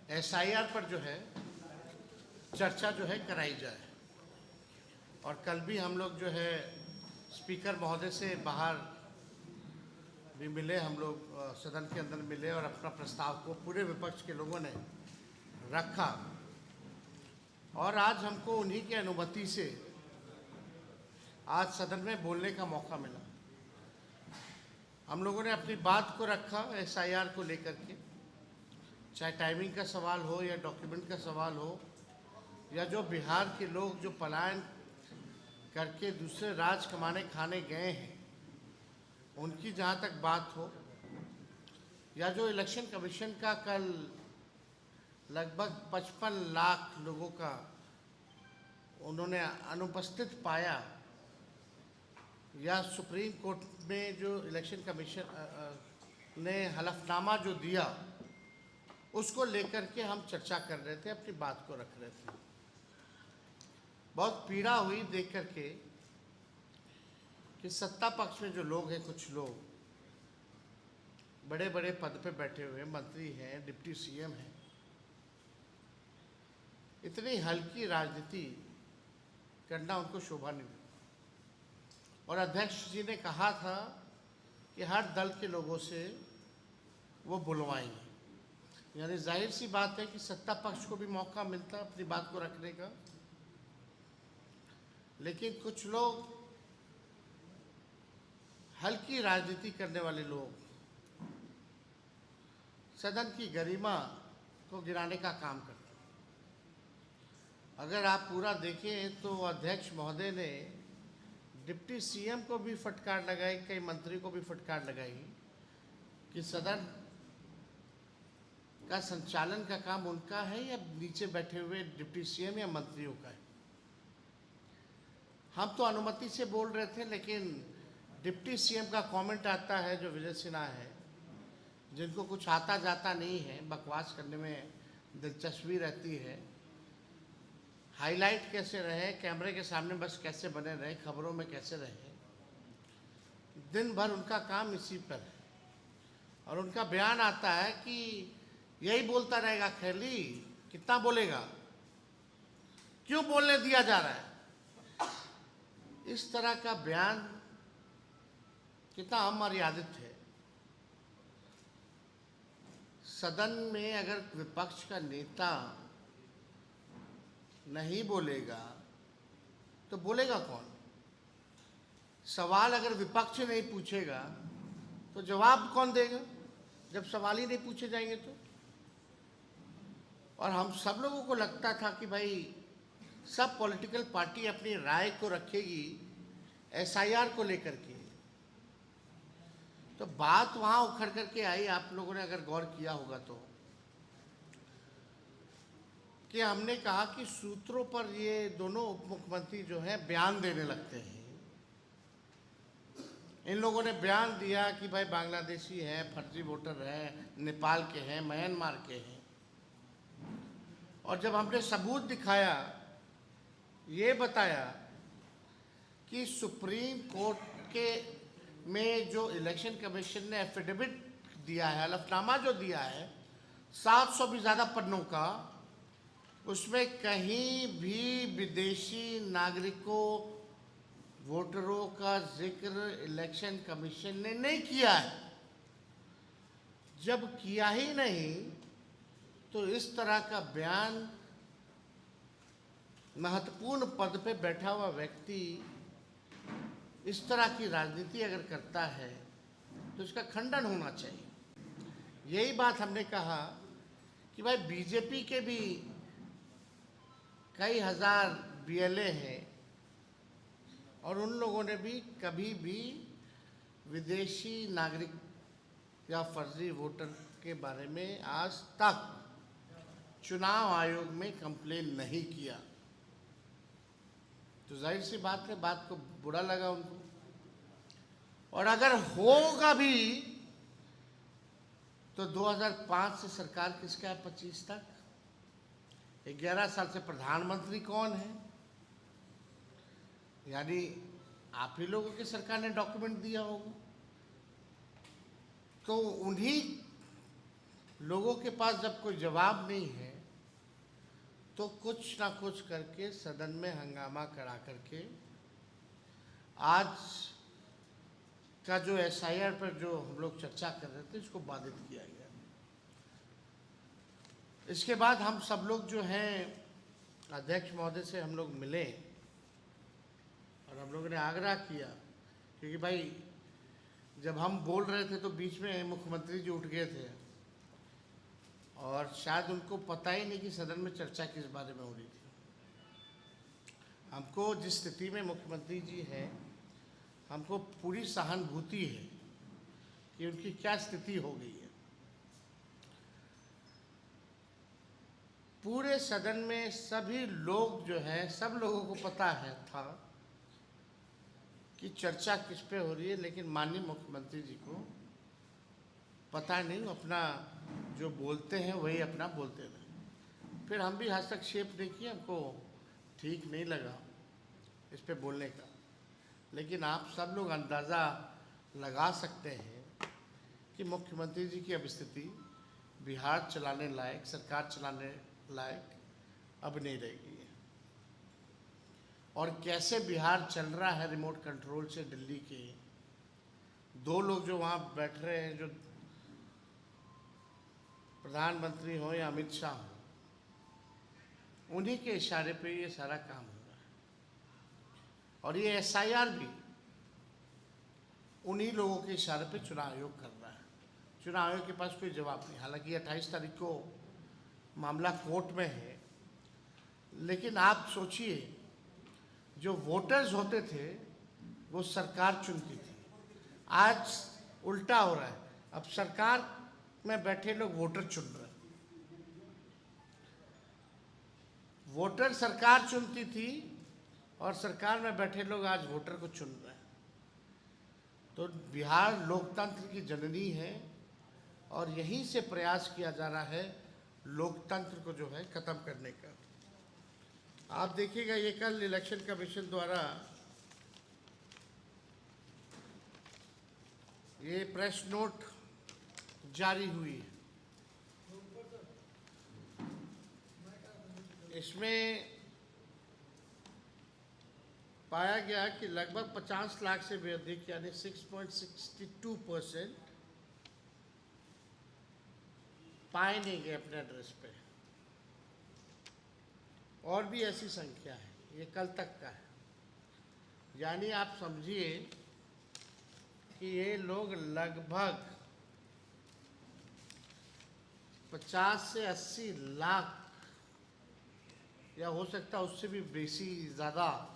SIR पर जो है चर्चा जो है कराई जाए। और कल भी हम लोग जो है स्पीकर महोदय से बाहर भी मिले, हम लोग सदन के अंदर मिले और अपना प्रस्ताव को पूरे विपक्ष के लोगों ने रखा। और आज हमको उन्हीं की अनुमति से आज सदन में बोलने का मौका मिला। हम लोगों ने अपनी बात को रखा एसआईआर को लेकर के, चाहे टाइमिंग का सवाल हो या डॉक्यूमेंट का सवाल हो, या जो बिहार के लोग जो पलायन करके दूसरे राज्य कमाने खाने गए हैं उनकी जहाँ तक बात हो, या जो इलेक्शन कमीशन का कल लगभग 55 लाख लोगों का उन्होंने अनुपस्थित पाया, या सुप्रीम कोर्ट में जो इलेक्शन कमीशन ने हलफनामा जो दिया उसको लेकर के हम चर्चा कर रहे थे, अपनी बात को रख रहे थे। बहुत पीड़ा हुई देख करके कि सत्ता पक्ष में जो लोग हैं, कुछ लोग बड़े बड़े पद पे बैठे हुए मंत्री हैं, डिप्टी सीएम हैं, इतनी हल्की राजनीति करना उनको शोभा नहीं देता। और अध्यक्ष जी ने कहा था कि हर दल के लोगों से वो बुलवाएंगे, यानी जाहिर सी बात है कि सत्ता पक्ष को भी मौका मिलता अपनी बात को रखने का। लेकिन कुछ लोग हल्की राजनीति करने वाले लोग सदन की गरिमा को गिराने का काम करते हैं। अगर आप पूरा देखें तो अध्यक्ष महोदय ने डिप्टी सीएम को भी फटकार लगाई, कई मंत्री को भी फटकार लगाई कि सदन का संचालन का काम उनका है या नीचे बैठे हुए डिप्टी सीएम या मंत्रियों का है। हम तो अनुमति से बोल रहे थे, लेकिन डिप्टी सीएम का कमेंट आता है जो विजय सिन्हा है, जिनको कुछ आता जाता नहीं है, बकवास करने में दिलचस्पी रहती है, हाईलाइट कैसे रहे, कैमरे के सामने बस कैसे बने रहे, खबरों में कैसे रहे, दिन भर उनका काम इसी पर है। और उनका बयान आता है कि यही बोलता रहेगा, खैली कितना बोलेगा, क्यों बोलने दिया जा रहा है। इस तरह का बयान कितना अमर्यादित है। सदन में अगर विपक्ष का नेता नहीं बोलेगा तो बोलेगा कौन? सवाल अगर विपक्ष नहीं पूछेगा तो जवाब कौन देगा, जब सवाल ही नहीं पूछे जाएंगे तो। और हम सब लोगों को लगता था कि भाई सब पॉलिटिकल पार्टी अपनी राय को रखेगी एसआईआर को लेकर के, तो बात वहाँ उखड़ करके आई। आप लोगों ने अगर गौर किया होगा तो कि हमने कहा कि सूत्रों पर ये दोनों उप मुख्यमंत्री जो हैं बयान देने लगते हैं। इन लोगों ने बयान दिया कि भाई बांग्लादेशी हैं, फर्जी वोटर हैं, नेपाल के हैं, म्यांमार के हैं। और जब हमने सबूत दिखाया, ये बताया कि सुप्रीम कोर्ट के में जो इलेक्शन कमीशन ने एफिडेविट दिया है, हलफनामा जो दिया है 700 भी ज़्यादा पन्नों का, उसमें कहीं भी विदेशी नागरिकों वोटरों का जिक्र इलेक्शन कमीशन ने नहीं किया है। जब किया ही नहीं तो इस तरह का बयान महत्वपूर्ण पद पे बैठा हुआ व्यक्ति इस तरह की राजनीति अगर करता है तो इसका खंडन होना चाहिए। यही बात हमने कहा कि भाई बीजेपी के भी कई हजार बीएलए हैं और उन लोगों ने भी कभी भी विदेशी नागरिक या फर्जी वोटर के बारे में आज तक चुनाव आयोग में कंप्लेन नहीं किया। तो जाहिर सी बात है, बात को बुरा लगा उनको। और अगर होगा भी तो 2005 से सरकार किसका है 25 तक, 11 साल से प्रधानमंत्री कौन है? यानी आप ही लोगों की सरकार ने डॉक्यूमेंट दिया होगा। तो उन्हीं लोगों के पास जब कोई जवाब नहीं है तो कुछ ना कुछ करके सदन में हंगामा करा करके आज का जो एसआईआर पर जो हम लोग चर्चा कर रहे थे इसको बाधित किया गया। इसके बाद हम सब लोग जो हैं अध्यक्ष महोदय से हम लोग मिले और हम लोगों ने आग्रह किया, क्योंकि भाई जब हम बोल रहे थे तो बीच में मुख्यमंत्री जी उठ गए थे और शायद उनको पता ही नहीं कि सदन में चर्चा किस बारे में हो रही थी। हमको जिस स्थिति में मुख्यमंत्री जी हैं, हमको पूरी सहानुभूति है कि उनकी क्या स्थिति हो गई है। पूरे सदन में सभी लोग जो हैं, सब लोगों को पता है था कि चर्चा किस पे हो रही है, लेकिन माननीय मुख्यमंत्री जी को पता नहीं, अपना जो बोलते हैं वही अपना बोलते रहे। फिर हम भी हस्तक्षेप नहीं किए, हमको ठीक नहीं लगा इस पे बोलने का। लेकिन आप सब लोग अंदाज़ा लगा सकते हैं कि मुख्यमंत्री जी की अब स्थिति बिहार चलाने लायक, सरकार चलाने लायक अब नहीं रह गई है। और कैसे बिहार चल रहा है रिमोट कंट्रोल से दिल्ली के दो लोग जो वहाँ बैठ रहे हैं, जो प्रधानमंत्री हो या अमित शाह हो, उन्हीं के इशारे पे ये सारा काम हो रहा है। और ये एसआईआर भी उन्हीं लोगों के इशारे पे चुनाव आयोग कर रहा है। चुनाव आयोग के पास कोई जवाब नहीं। हालांकि 28 तारीख को मामला कोर्ट में है, लेकिन आप सोचिए, जो वोटर्स होते थे वो सरकार चुनती थी, आज उल्टा हो रहा है। अब सरकार में बैठे लोग वोटर चुन रहे हैं। वोटर सरकार चुनती थी और सरकार में बैठे लोग आज वोटर को चुन रहे हैं। तो बिहार लोकतंत्र की जननी है और यहीं से प्रयास किया जा रहा है लोकतंत्र को जो है खत्म करने का। आप देखिएगा, ये कल इलेक्शन कमीशन द्वारा ये प्रेस नोट जारी हुई है। इसमें पाया गया कि लगभग 50 लाख से भी अधिक, यानी 6.62% पाए नहीं गए अपने एड्रेस पे। और भी ऐसी संख्या है, ये कल तक का है। यानी आप समझिए कि ये लोग लगभग 50 से 80 लाख या हो सकता है उससे भी बेसी ज़्यादा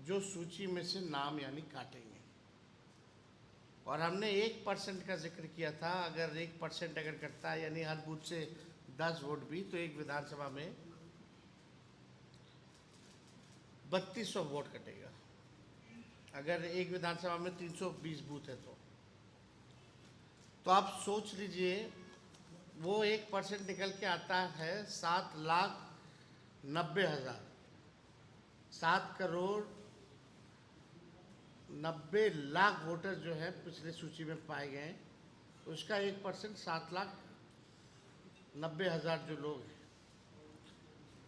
जो सूची में से नाम यानी काटेंगे। और हमने 1% का जिक्र किया था। अगर 1% अगर कटता है, यानी हर बूथ से 10 वोट भी, तो एक विधानसभा में 3200 वोट कटेगा। अगर एक विधानसभा में 320 बूथ है तो आप सोच लीजिए, वो 1% निकल के आता है 7,90,000, 7,90,00,000 वोटर जो है पिछले सूची में पाए गए। उसका 1% 7,90,000 जो लोग हैं,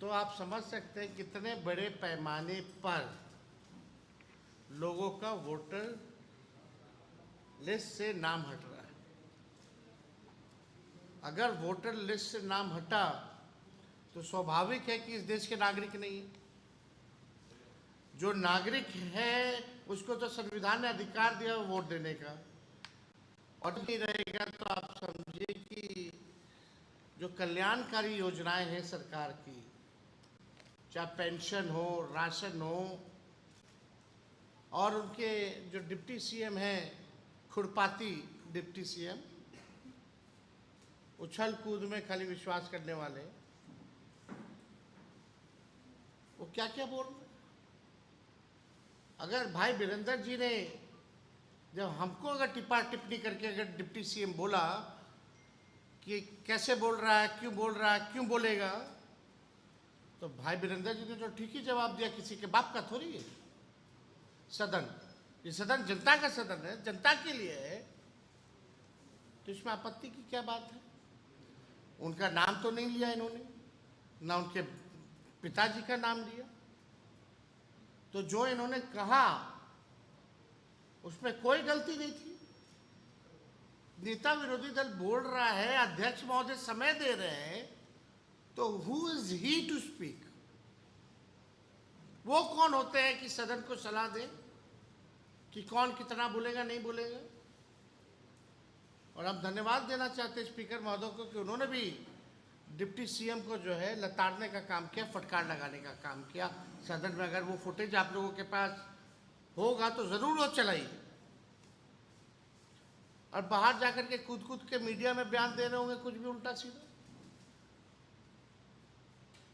तो आप समझ सकते हैं कितने बड़े पैमाने पर लोगों का वोटर लिस्ट से नाम हट रहा है। अगर वोटर लिस्ट से नाम हटा तो स्वाभाविक है कि इस देश के नागरिक नहीं है। जो नागरिक है उसको तो संविधान ने अधिकार दिया वोट देने का, और नहीं रहेगा तो आप समझिए कि जो कल्याणकारी योजनाएं हैं सरकार की, चाहे पेंशन हो, राशन हो, और उनके जो डिप्टी सीएम हैं, खुरपाती डिप्टी सीएम, उछल कूद में खाली विश्वास करने वाले, वो क्या क्या बोल रहे हैं। अगर भाई वीरेंद्र जी ने जब हमको अगर टिप्पा टिप्पणी करके अगर डिप्टी सीएम बोला कि कैसे बोल रहा है, क्यों बोल रहा है, क्यों बोलेगा, तो भाई वीरेंद्र जी ने तो ठीक ही जवाब दिया। किसी के बाप का थोड़ी है सदन, ये सदन जनता का सदन है, जनता के लिए है, तो इसमें आपत्ति की क्या बात है। उनका नाम तो नहीं लिया इन्होंने, ना उनके पिताजी का नाम लिया। तो जो इन्होंने कहा उसमें कोई गलती नहीं थी। नेता विरोधी दल बोल रहा है, अध्यक्ष महोदय समय दे रहे हैं, तो who is he to speak? वो कौन होते हैं कि सदन को सलाह दें कि कौन कितना बोलेगा नहीं बोलेगा? और हम धन्यवाद देना चाहते हैं स्पीकर महोदय को कि उन्होंने भी डिप्टी सीएम को जो है लताड़ने का काम किया, फटकार लगाने का काम किया सदन में। अगर वो फुटेज आप लोगों के पास होगा तो जरूर वो चलाइए। और बाहर जाकर के कूद कूद के मीडिया में बयान दे रहे होंगे कुछ भी उल्टा सीधा।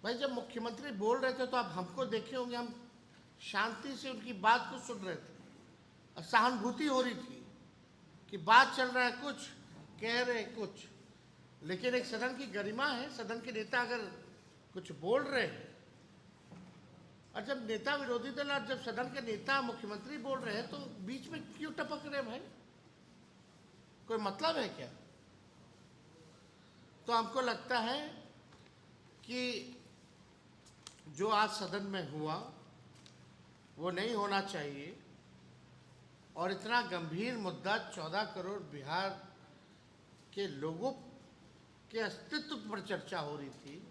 भाई जब मुख्यमंत्री बोल रहे थे तो आप हमको देखे होंगे, हम शांति से उनकी बात को सुन रहे थे और सहानुभूति हो रही थी कि बात चल रहा है कुछ, कह रहे कुछ, लेकिन एक सदन की गरिमा है। सदन के नेता अगर कुछ बोल रहे हैं, और जब नेता विरोधी दल और जब सदन के नेता मुख्यमंत्री बोल रहे हैं तो बीच में क्यों टपक रहे भाई? कोई मतलब है क्या? तो हमको लगता है कि जो आज सदन में हुआ वो नहीं होना चाहिए। और इतना गंभीर मुद्दा 14 करोड़ बिहार के लोगों के अस्तित्व पर चर्चा हो रही थी,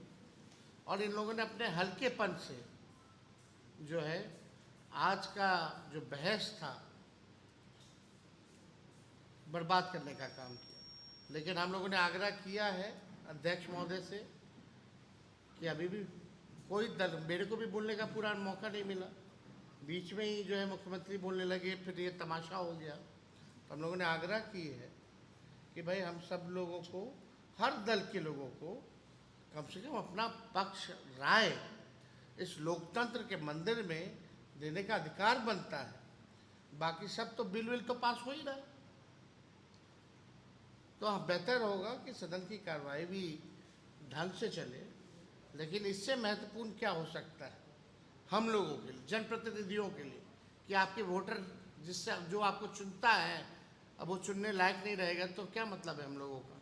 और इन लोगों ने अपने हल्केपन से जो है आज का जो बहस था बर्बाद करने का काम किया। लेकिन हम लोगों ने आग्रह किया है अध्यक्ष महोदय से कि अभी भी कोई दल, मेरे को भी बोलने का पूरा मौका नहीं मिला, बीच में ही जो है मुख्यमंत्री बोलने लगे, फिर ये तमाशा हो गया। तो हम लोगों ने आग्रह की है कि भाई हम सब लोगों को, हर दल के लोगों को कम से कम अपना पक्ष राय इस लोकतंत्र के मंदिर में देने का अधिकार बनता है। बाकी सब तो बिल तो पास हो ही रहा है। तो बेहतर होगा कि सदन की कार्रवाई भी ढंग से चले। लेकिन इससे महत्वपूर्ण क्या हो सकता है हम लोगों के लिए, जनप्रतिनिधियों के लिए, कि आपके वोटर जिससे जो आपको चुनता है अब वो चुनने लायक नहीं रहेगा तो क्या मतलब है हम लोगों का?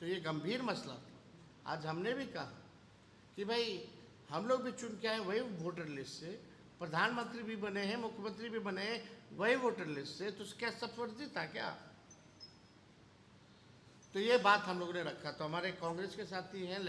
तो ये गंभीर मसला था। आज हमने भी कहा कि भाई हम लोग भी चुन के आए वही वोटर लिस्ट से, प्रधानमंत्री भी बने हैं, मुख्यमंत्री भी बने हैं वही वोटर लिस्ट से, तो क्या सब फर्जी था क्या? तो ये बात हम लोगों ने रखा। तो हमारे कांग्रेस के साथी हैं